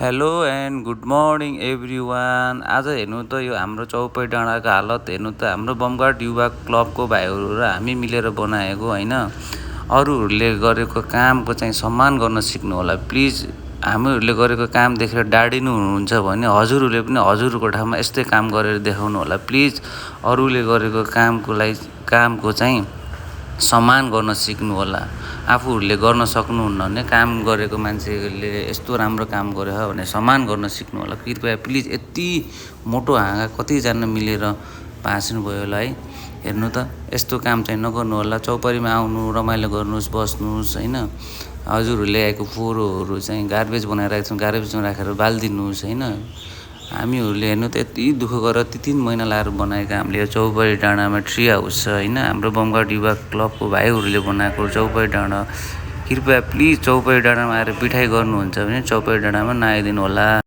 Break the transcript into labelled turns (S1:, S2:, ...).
S1: Hello and good morning everyone. आज हेर्नु त यो हाम्रो चौपई डाँडाको हालत हेर्नु त हाम्रो बमगार्ड युवा क्लबको भाइहरू र हामी मिलेर बनाएको होइन। अरूहरूले गरेको कामको चाहिँ सम्मान गर्न सिक्नु होला प्लिज। हामीहरूले गरेको काम देखेर डाडिनु हुनुहुन्छ भने हजुरहरूले पनि हजुरको ठाउँमा यस्तै काम गरेर देखाउनु होला प्लिज। अरूले गरेको कामको चाहिँ सम्मान गर्न सिक्नु होला। आफूहरूले गर्न सक्नुहुन्न भने काम गरेको मान्छेले यस्तो राम्रो काम गर्यो भने सम्मान गर्न सिक्नु होला कृपया प्लिज। यति मोटो हाँगा कतिजना मिलेर भाँच्नु भयो होला है। हेर्नु त यस्तो काम चाहिँ नगर्नु होला। चौपरीमा आउनु, रमाइलो गर्नुहोस्, बस्नुहोस् होइन। हजुरहरूले ल्याएको फोहोरहरू चाहिँ गार्बेज बनाइरहेको छौँ, गार्बेजमा राखेर बालिदिनुहोस् होइन। हामीहरूले हेर्नु त यति दुःख गरेर 3 महिना लाएर बनाएको हामीले चौपई डाँडामा ट्री हाउस छ होइन। हाम्रो बमगार्ड युवा क्लबको भाइहरूले बनाएको चौपई डाँडा। कृपया प्लिज चौपई डाँडामा आएर पिठाइ गर्नुहुन्छ भने चौपई डाँडामा नआइदिनु होला।